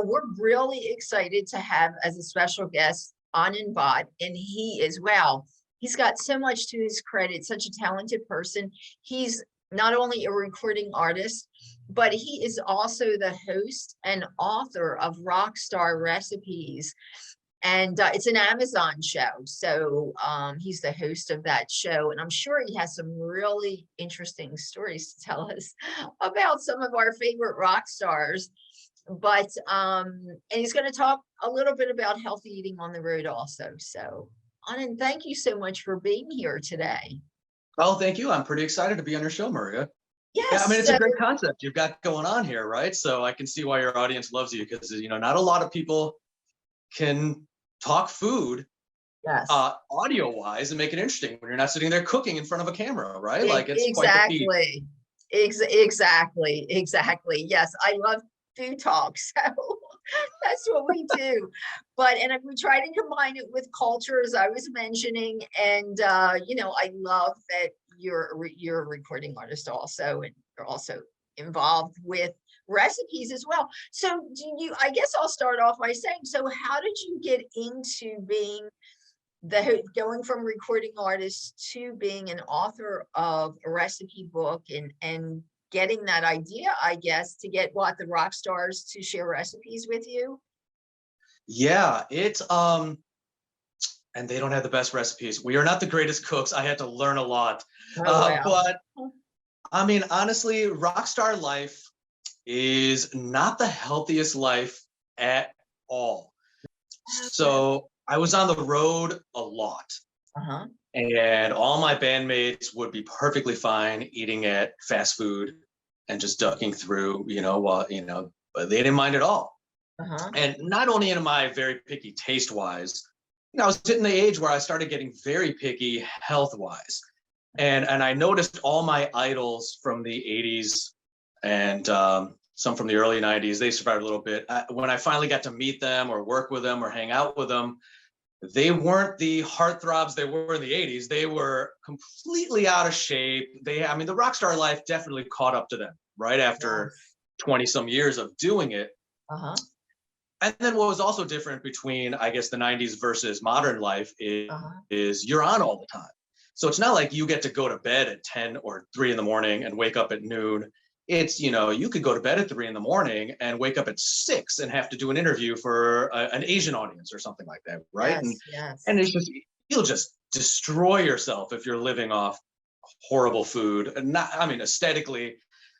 we're really excited to have as a special guest Anand Bhatt, and he's got so much to his credit, such a talented person. He's not only a recording artist, but he is also the host and author of Rockstar Recipes. And it's an Amazon show. So he's the host of that show. And I'm sure he has some really interesting stories to tell us about some of our favorite rock stars. But and he's going to talk a little bit about healthy eating on the road also. So Anand, thank you so much for being here today. Oh, thank you. I'm pretty excited to be on your show, Maria. Yes. Yeah, I mean, it's a great concept you've got going on here, right? So I can see why your audience loves you, because, you know, not a lot of people can talk food audio wise and make it interesting when you're not sitting there cooking in front of a camera, right? Like it's exactly. Quite the feat. Exactly. Yes, I love food talk, so that's what we do. But we try to combine it with culture, as I was mentioning, and you know, I love that you're a recording artist also, and you're also involved with recipes as well. So I guess I'll start off by saying, so how did you get into being going from recording artist to being an author of a recipe book, and getting that idea, I guess, to get the rock stars to share recipes with you? Yeah, it's and they don't have the best recipes. We are not the greatest cooks. I had to learn a lot. But I mean, honestly, rockstar life is not the healthiest life at all. So I was on the road a lot. And all my bandmates would be perfectly fine eating at fast food and just ducking through, but they didn't mind at all. And not only am I very picky taste-wise, I was hitting the age where I started getting very picky health-wise. And I noticed all my idols from the 80s and some from the early 90s, they survived a little bit. When I finally got to meet them or work with them or hang out with them, they weren't the heartthrobs they were in the 80s. They were completely out of shape. I mean, the rock star life definitely caught up to them right after 20 some years of doing it. And then what was also different between, I guess, the 90s versus modern life is you're on all the time. So it's not like you get to go to bed at 10 or 3 in the morning and wake up at noon. It's, you could go to bed at 3 in the morning and wake up at 6 and have to do an interview for an Asian audience or something like that, right? And it's just, you'll just destroy yourself if you're living off horrible food, and not, I mean, aesthetically,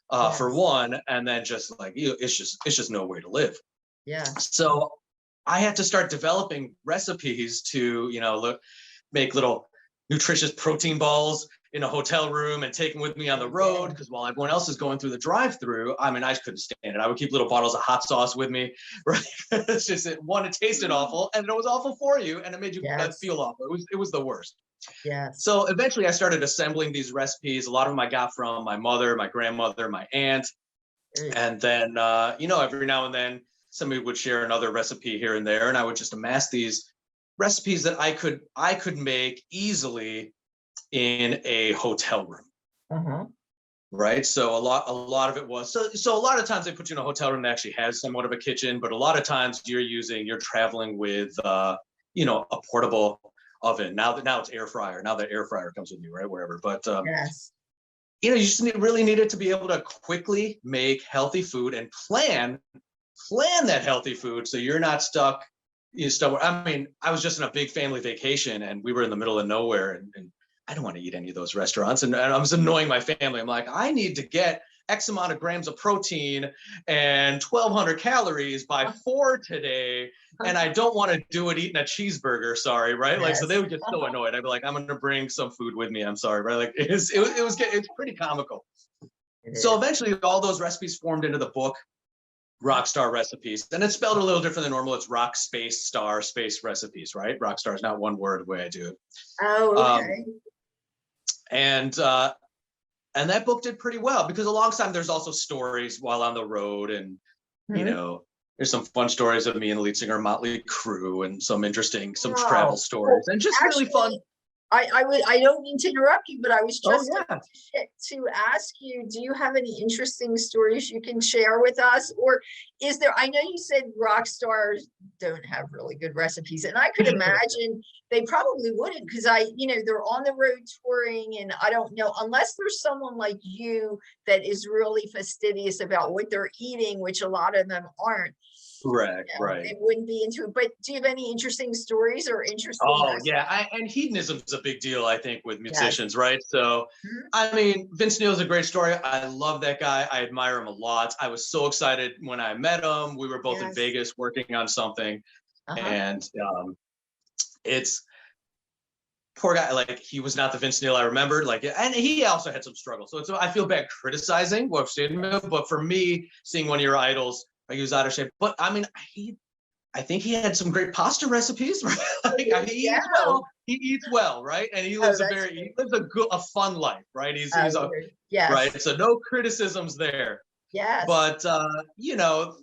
for one, and then just like it's just no way to live. So I had to start developing recipes to, make little nutritious protein balls in a hotel room and take them with me on the road, because while everyone else is going through the drive-through, I mean, I couldn't stand it. I would keep little bottles of hot sauce with me, right? It's just, it tasted awful, and it was awful for you, and it made you feel awful. It was the worst. So eventually I started assembling these recipes. A lot of them I got from my mother, my grandmother, my aunt. And then, every now and then somebody would share another recipe here and there, and I would just amass these recipes that I could make easily in a hotel room. Right. So a lot of it was, so a lot of times they put you in a hotel room that actually has somewhat of a kitchen, but a lot of times you're traveling with, a portable oven. Now it's air fryer. Now that air fryer comes with you, right? Wherever. But, you just really needed to be able to quickly make healthy food and plan that healthy food, so you're not stuck. I mean, I was just in a big family vacation and we were in the middle of nowhere, and I don't want to eat any of those restaurants. And I was annoying my family. I'm like, I need to get X amount of grams of protein and 1,200 calories by 4 today. And I don't want to do it eating a cheeseburger. Sorry. Right. Like, so they would get so annoyed. I'd be like, I'm going to bring some food with me. I'm sorry. Right. Like it's pretty comical. So eventually all those recipes formed into the book, Rockstar Recipes, and it's spelled a little different than normal. It's rock space star space recipes, right? Rockstar is not one word the way I do it. Oh, okay. And that book did pretty well, because alongside there's also stories while on the road, and there's some fun stories of me and the lead singer Motley Crue, and some travel stories, and just really fun. I don't mean to interrupt you, but I was just to ask you, do you have any interesting stories you can share with us? Or is there, I know you said rock stars don't have really good recipes, and I could imagine they probably wouldn't, because they're on the road touring, and I don't know, unless there's someone like you that is really fastidious about what they're eating, which a lot of them aren't. Correct, right. They wouldn't be into it. But do you have any interesting stories or interesting? Oh, yeah. And hedonism is a big deal, I think, with musicians, right? So, I mean, Vince Neil is a great story. I love that guy. I admire him a lot. I was so excited when I met him. We were both in Vegas working on something. And it's poor guy. Like, he was not the Vince Neil I remembered. Like, and he also had some struggles. So I feel bad criticizing what I've seen him. But for me, seeing one of your idols, like, he was out of shape. But I mean, I think he had some great pasta recipes. Right? Like, he eats well. He eats well, right? And he lives a fun life, right? He's right. So no criticisms there. Yes. But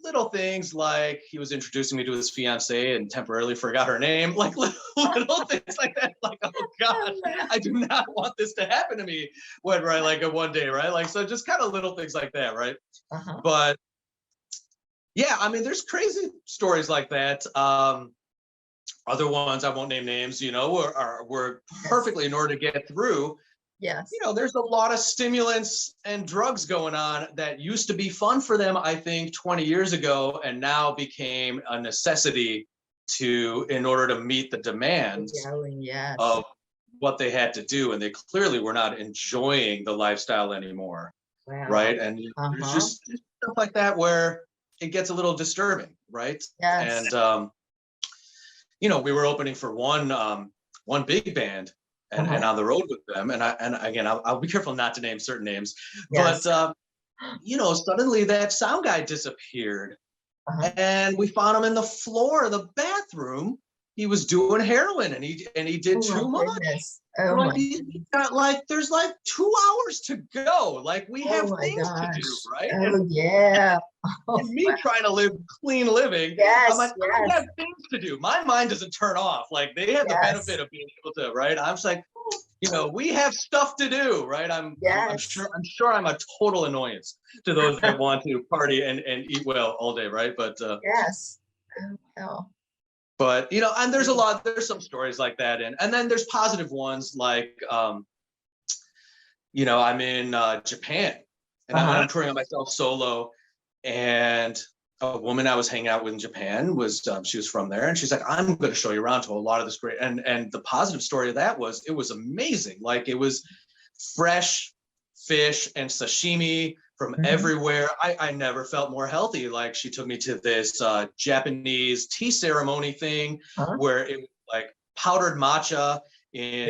little things like he was introducing me to his fiancée and temporarily forgot her name, like little things like that. Like, oh God, I do not want this to happen to me one day, right? Like, so just kind of little things like that, right? But yeah, I mean, there's crazy stories like that. Other ones, I won't name names, were perfectly in order to get through. Yes. There's a lot of stimulants and drugs going on that used to be fun for them, I think, 20 years ago, and now became a necessity in order to meet the demands of what they had to do. And they clearly were not enjoying the lifestyle anymore. Wow. Right. And there's just stuff like that where it gets a little disturbing, right? Yes. And we were opening for one big band and on the road with them, and again I'll be careful not to name certain names, but suddenly that sound guy disappeared, and we found him in the floor of the bathroom. He was doing heroin, and he did too much. Oh my he's got there's 2 hours to go. Like, we have things to do, right? Oh, yeah. And me trying to live clean living. Yes, I'm like, I have things to do. My mind doesn't turn off. Like, they have the benefit of being able to, right? I'm just like, we have stuff to do, right? I'm sure I'm a total annoyance to those that want to party and eat well all day, right? But yes. Oh. But and there's some stories like that, and then there's positive ones, like I'm in Japan, and I'm touring on myself solo, and a woman I was hanging out with in Japan was she was from there, and she's like, I'm going to show you around to a lot of this great, and the positive story of that was it was amazing. Like, it was fresh fish and sashimi from everywhere. I never felt more healthy. Like, she took me to this Japanese tea ceremony thing where it was like powdered matcha in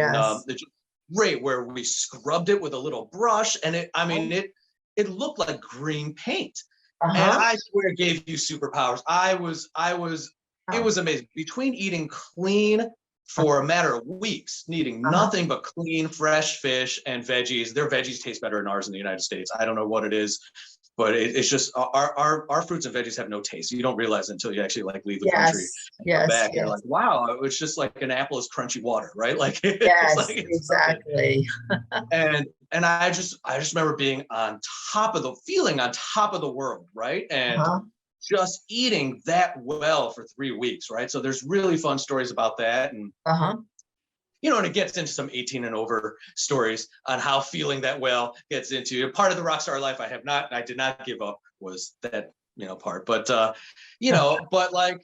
where we scrubbed it with a little brush, and it looked like green paint. And I swear it gave you superpowers. It was amazing. Between eating clean for a matter of weeks, needing nothing but clean, fresh fish and veggies. Their veggies taste better than ours in the United States. I don't know what it is, but it's just our fruits and veggies have no taste. You don't realize it until you actually leave the country and come back. And you're like, wow, it's just like an apple is crunchy water, right? Like, exactly. and I just remember being on top of the world, right? And just eating that well for 3 weeks, right? So there's really fun stories about that, and and it gets into some 18 and over stories on how feeling that well gets into part of the rock star life. I did not give up was that part, but but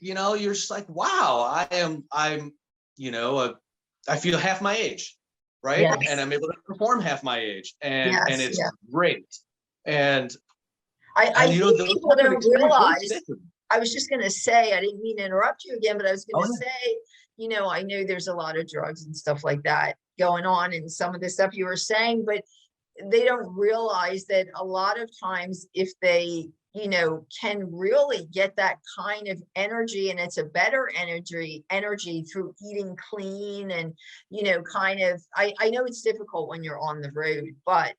you're just like, wow, I feel half my age, right? And I'm able to perform half my age, and it's great. And I think people don't realize, I was just going to say, I didn't mean to interrupt you again, but I was going to say, I know there's a lot of drugs and stuff like that going on in some of the stuff you were saying, but they don't realize that a lot of times if they, can really get that kind of energy, and it's a better energy through eating clean and, I know it's difficult when you're on the road, but,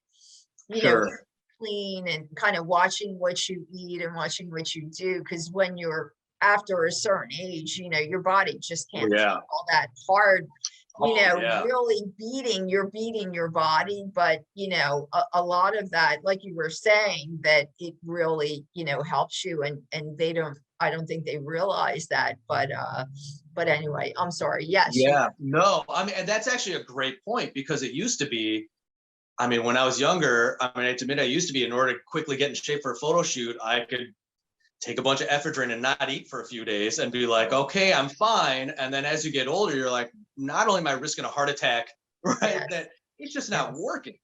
clean and kind of watching what you eat and watching what you do, because when you're after a certain age, your body just can't take all that hard really you're beating your body, but a lot of that, like you were saying, that it really, helps you, and I don't think they realize that, but anyway, I'm sorry. Yes. Yeah, no, I mean, and that's actually a great point, because it used to be, I mean, when I was younger, I mean, I admit I used to be, in order to quickly get in shape for a photo shoot, I could take a bunch of ephedrine and not eat for a few days and be like, okay, I'm fine. And then as you get older, you're like, not only am I risking a heart attack, right? Yes. That it's just not working,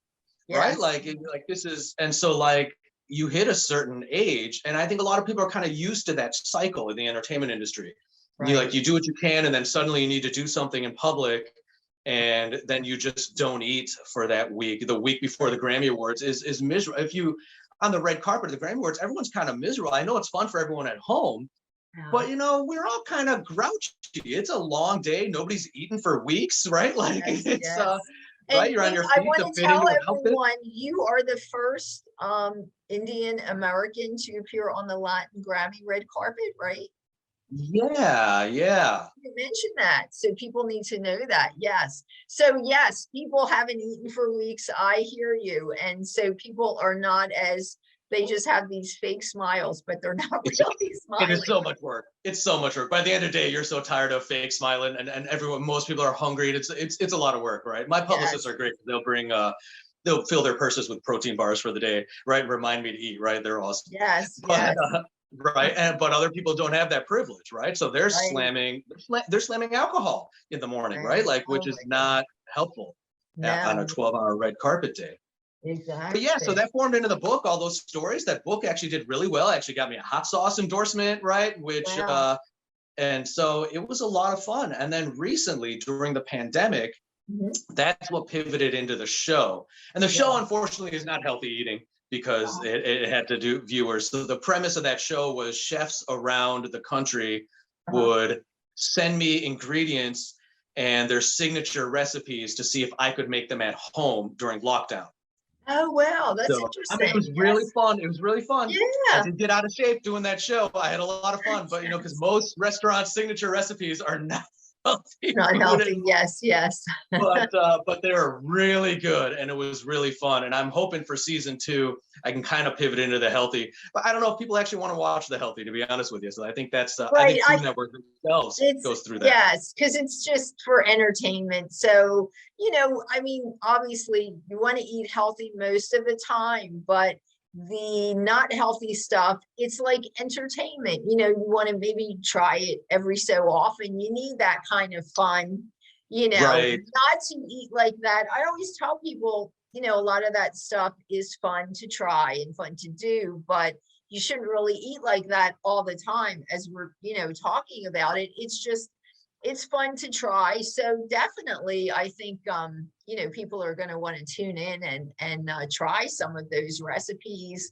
Yes. right? Like this is, and so like you hit a certain age, and I think a lot of people are kind of used to that cycle in the entertainment industry. Right. You do what you can, and then suddenly you need to do something in public, and then you just don't eat for that week. The week before the Grammy Awards is miserable. If you on the red carpet of the Grammy Awards, everyone's kind of miserable. I know it's fun for everyone at home, but we're all kind of grouchy. It's a long day. Nobody's eaten for weeks, right? Like it's right. You're on your feet. I want to tell everyone, you are the first Indian American to appear on the Latin Grammy red carpet, right? Yeah. You mentioned that, so people need to know that. Yes. So yes, people haven't eaten for weeks. I hear you. And so people are not they just have these fake smiles, but they're not really smiling. It is so much work. It's so much work. By the end of the day, you're so tired of fake smiling, and most people are hungry. And it's a lot of work, right? My publicists are great. They'll fill their purses with protein bars for the day, right? Remind me to eat, right? They're awesome. Yes. Right, but other people don't have that privilege, right? So they're slamming alcohol in the morning, right? Like, which is not helpful on a 12-hour red carpet day. Exactly. But yeah, so that formed into the book. All those stories. That book actually did really well. Actually got me a hot sauce endorsement, right? Which and so it was a lot of fun. And then recently, during the pandemic, that's what pivoted into the show. And the show, unfortunately, is not healthy eating, because it had to do viewers. So the premise of that show was chefs around the country would send me ingredients and their signature recipes to see if I could make them at home during lockdown. Oh, wow. That's interesting. I mean, it was really fun. It was really fun. Yeah. I did get out of shape doing that show. I had a lot of fun, but because most restaurants' signature recipes are not healthy. Not healthy. Yes. But they were really good, and it was really fun. And I'm hoping for season 2, I can kind of pivot into the healthy. But I don't know if people actually want to watch the healthy, to be honest with you. So I think that's I think Food Network themselves goes through that. Yes, because it's just for entertainment. So I mean, obviously, you want to eat healthy most of the time, but the not healthy stuff, it's like entertainment. You want to maybe try it every so often. You need that kind of fun, not to eat like that. I always tell people, a lot of that stuff is fun to try and fun to do, but you shouldn't really eat like that all the time, as we're talking about it. It's fun to try. So definitely, I think, people are going to want to tune in and try some of those recipes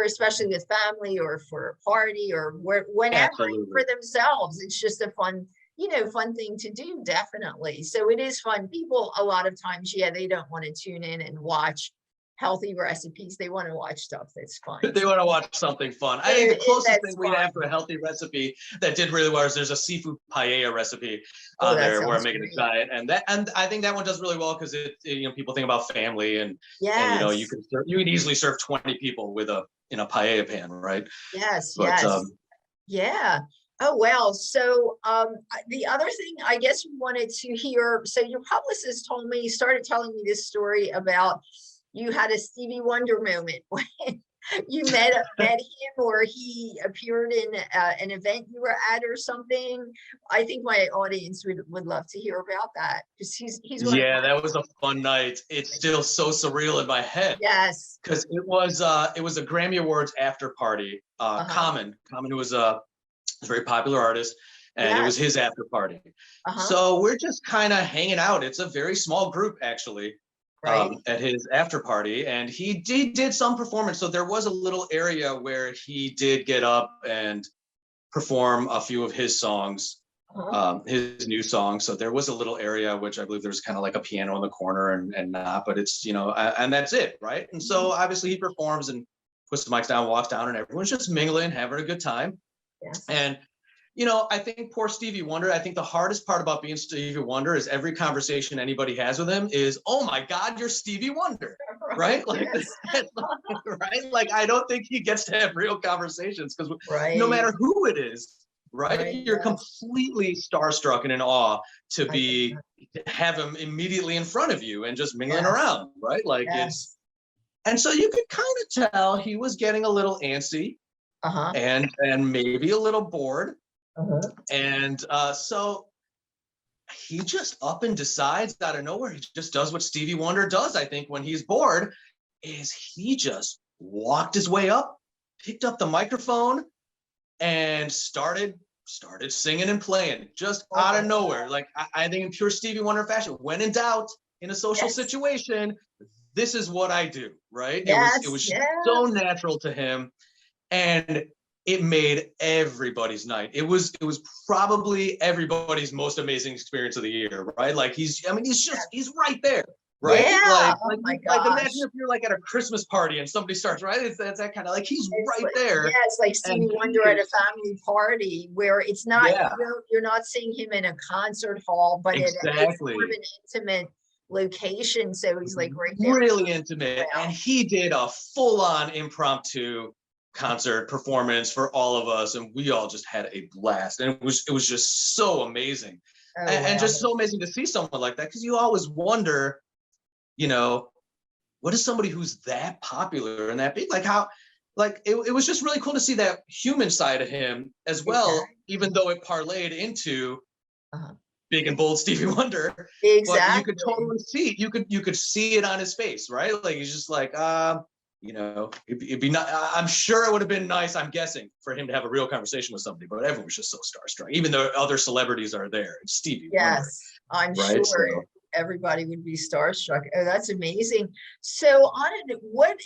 especially with family or for a party or whenever for themselves. It's just a fun thing to do. Definitely. So it is fun. People, a lot of times, they don't want to tune in and watch healthy recipes. They want to watch stuff that's fun. They want to watch something fun. I think the closest thing we have to a healthy recipe that did really well is there's a seafood paella recipe there where I'm making a diet, and I think that one does really well because people think about family and you can easily serve 20 people in a paella pan, right? Yes. Yeah. Oh, well, so the other thing I guess we wanted to hear, so your publicist started telling me this story about you had a Stevie Wonder moment when you met him, or he appeared in an event you were at or something. I think my audience would love to hear about that, because he's that was a fun night. It's still so surreal in my head. Yes, because it was a Grammy Awards after party. Common, who was a very popular artist, and it was his after party. So we're just kind of hanging out. It's a very small group, actually. At his after party, and he did some performance. So there was a little area where he did get up and perform a few of his songs, his new songs. So there was a little area which I believe there's kind of like a piano in the corner and not, but it's and that's it, right? And so obviously he performs and puts the mics down, walks down, and everyone's just mingling, having a good time. Yes. And you know, I think poor Stevie Wonder, I think the hardest part about being Stevie Wonder is every conversation anybody has with him is, oh my God, you're Stevie Wonder, right? Like, Yes. right? Like, I don't think he gets to have real conversations because no Right. matter who it is, right? Right. You're Yes. completely starstruck and in awe to I get be, have him immediately in front of you and just mingling Yes. around, right? Like Yes. and so you could kind of tell he was getting a little antsy Uh-huh. and maybe a little bored. Uh-huh. And so he just up and decides out of nowhere, he just does what Stevie Wonder does, I think, when he's bored, is he just walked his way up, picked up the microphone, and started singing and playing just Oh out my of nowhere. Like I think in pure Stevie Wonder fashion, when in doubt in a social Yes. situation, this is what I do, right? Yes. It was Yeah. so natural to him. And it made everybody's night. It was probably everybody's most amazing experience of the year, right? Like he's right there, right? Yeah. Oh my Like gosh. imagine if you're like at a Christmas party and somebody starts, right? It's that kind of like he's It's right like, there. yeah, it's like And Stevie Wonder at a family party where it's not, yeah, you're not seeing him in a concert hall, but it's more exactly. of an intimate location. So he's like right there. Really intimate. Wow. And he did a full-on impromptu concert performance for all of us, and we all just had a blast. And it was just so amazing. Oh, And wow. just so amazing to see someone like that, because you always wonder, you know, what is somebody who's that popular and that big? Like how, like it was just really cool to see that human side of him as well, Exactly. even though it parlayed into Uh-huh. big and bold Stevie Wonder. Exactly. But you could totally see, you could see it on his face, right? Like he's just like, you know, it'd be not, I'm sure it would have been nice, I'm guessing, for him to have a real conversation with somebody, but everyone was just so starstruck, even though other celebrities are there. It's Stevie Wonder, Yes, I'm right? sure So, everybody would be starstruck. Oh, that's amazing. So, Anand, what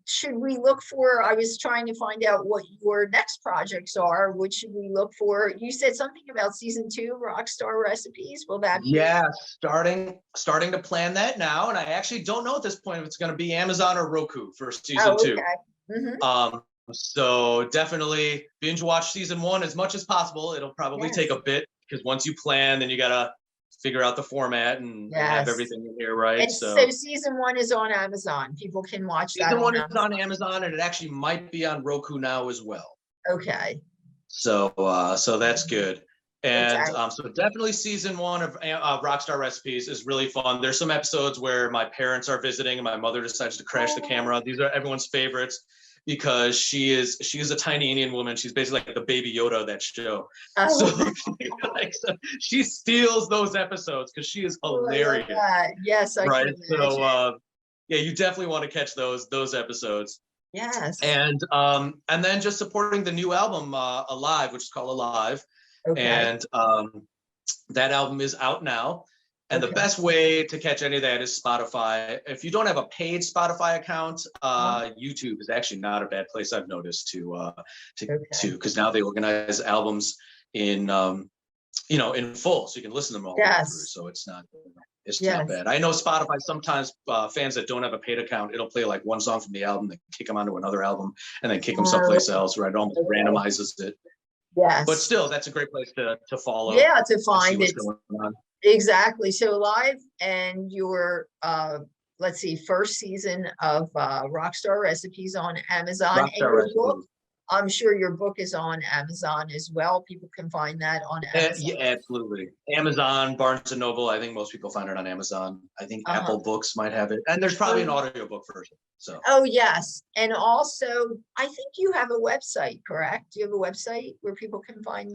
should we look for? I was trying to find out what your next projects are. What should we look for? You said something about season 2, Rockstar Recipes. Will that be? yeah, starting to plan that now, and I actually don't know at this point if it's going to be Amazon or Roku for season 2. Okay. Mm-hmm. So definitely binge watch season 1 as much as possible. It'll probably take a bit because once you plan, then you gotta figure out the format and have everything in here, right? And so season 1 is on Amazon. People can watch that. Season 1 is on Amazon, and it actually might be on Roku now as well. Okay. So so that's good. And Okay. so definitely season 1 of Rockstar Recipes is really fun. There's some episodes where my parents are visiting and my mother decides to crash the camera. These are everyone's favorites because she is a tiny Indian woman. She's basically like the baby Yoda of that show. So, so she steals those episodes because she is hilarious. Yes, I right. can So yeah, you definitely want to catch those episodes. Yes. And then just supporting the new album Alive, which is called Alive. Okay. And that album is out now. And the best way to catch any of that is Spotify. If you don't have a paid Spotify account, YouTube is actually not a bad place, I've noticed, to because now they organize albums in you know, in full, so you can listen to them all the way through. So it's not bad. I know Spotify sometimes fans that don't have a paid account, it'll play like one song from the album, then kick them onto another album, and then kick them someplace else, right? It almost randomizes it. Yes. But still, that's a great place to follow. Yeah, to find what's it. Going on. Exactly. So Live and your let's see, first season of Rockstar Recipes on Amazon. And your book, I'm sure your book is on Amazon as well. People can find that on Amazon. Yeah, absolutely. Amazon, Barnes and Noble. I think most people find it on Amazon. I think Apple Books might have it. And there's probably an audiobook version. So. Oh, yes. And also, I think you have a website, correct? Do you have a website where people can find?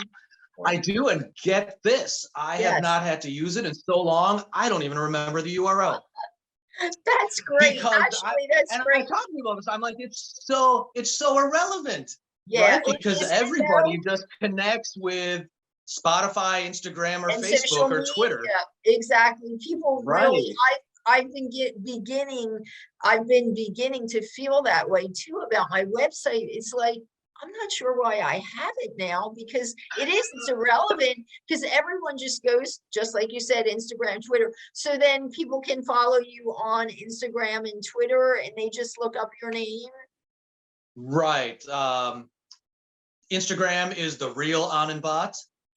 I do, and get this, I have not had to use it in so long, I don't even remember the URL. That's great. Because actually, that's great. I'm talking about this, I'm like, it's so irrelevant. Yeah, right? Because everybody just connects with Spotify, Instagram, or Facebook, or Twitter. Exactly. People really, I've been beginning to feel that way too about my website. It's like, I'm not sure why I have it now, because it's irrelevant, because everyone just goes, just like you said, Instagram, Twitter. So then people can follow you on Instagram and Twitter, and they just look up your name. Right. Instagram is the real Anand Bhatt.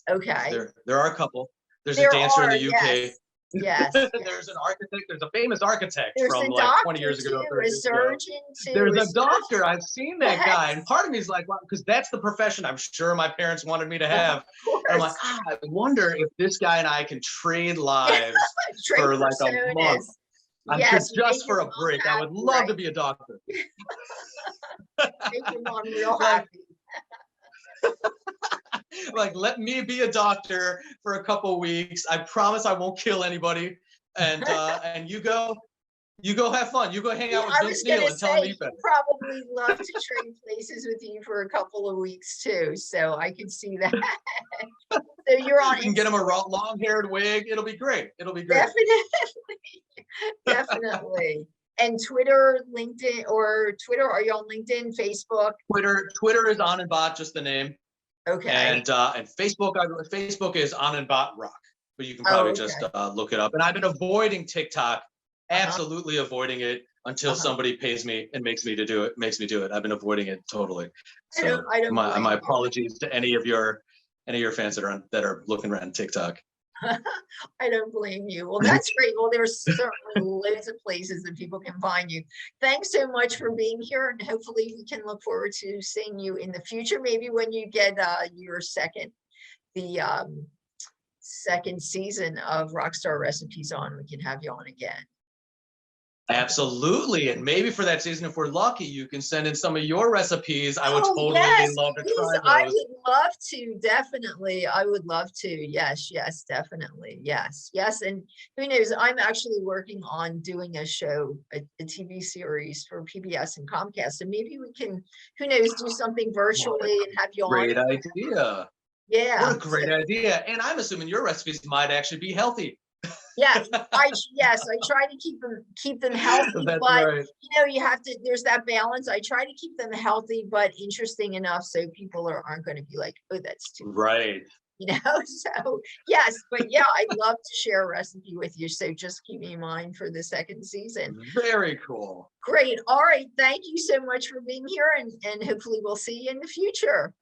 Okay. There are a couple. There's There a dancer are, in the UK. yes. Yes. There's an architect. There's a famous architect There's from a like 20 doctor years ago, too, 30 a years ago. surgeon too. There's a a doctor. surgeon. I've seen that guy. And Yes. part of me is like, well, because that's the profession I'm sure my parents wanted me to have. Of And I'm like, course. I wonder if this guy and I can trade lives Trade for like a month. personas. Yes, Just make for your a mom break. I would happy, love to right? be a doctor. Make your mom real Like, happy. like, let me be a doctor for a couple weeks. I promise I won't kill anybody. And you go have fun. You go hang out with I Vince was Neil gonna and tell him say, he's better. he'd probably love to trade places with you for a couple of weeks too, so I could see that. So you're on You can get him a Instagram. long-haired wig. It'll be great. It'll be great. Definitely. Definitely. And Twitter, LinkedIn, or Twitter, are you on LinkedIn, Facebook? Twitter is Anand Bhatt, just the name. Okay. And Facebook is Anand Bhatt Rock, but you can Oh, probably okay. just look it up. And I've been avoiding TikTok, absolutely avoiding it until somebody pays me and makes me do it. I've been avoiding it totally. So I don't blame my you. apologies to any of your fans that are looking around TikTok. I don't blame you. Well, that's great. Well, there's certainly loads of places that people can find you. Thanks so much for being here, and hopefully we can look forward to seeing you in the future. Maybe when you get your second season of Rockstar Recipes on, we can have you on again. Absolutely. And maybe for that season, if we're lucky, you can send in some of your recipes. I would totally yes, love to please. try those. I would love to, definitely. I would love to. Yes, definitely. Yes. And who knows? I'm actually working on doing a show, a TV series for PBS and Comcast. And maybe we can, who knows, do something virtually and have you on. Great idea. Yeah. What a great idea. And I'm assuming your recipes might actually be healthy. Yes, I try to keep them healthy, That's but right. you have to, there's that balance. I try to keep them healthy, but interesting enough so people aren't going to be like, oh, that's too right. So yes, but yeah, I'd love to share a recipe with you. So just keep me in mind for the second season. Very cool. Great. All right. Thank you so much for being here, and hopefully we'll see you in the future.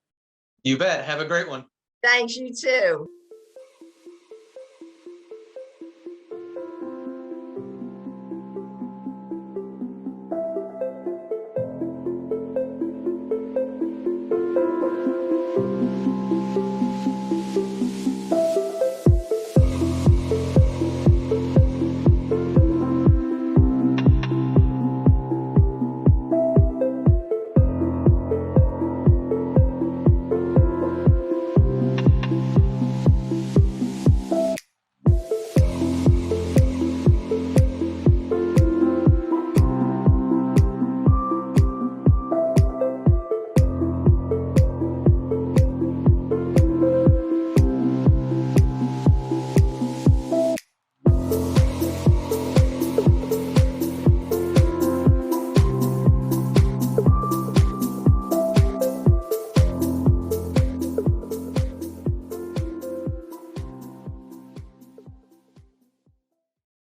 You bet. Have a great one. Thanks, you too.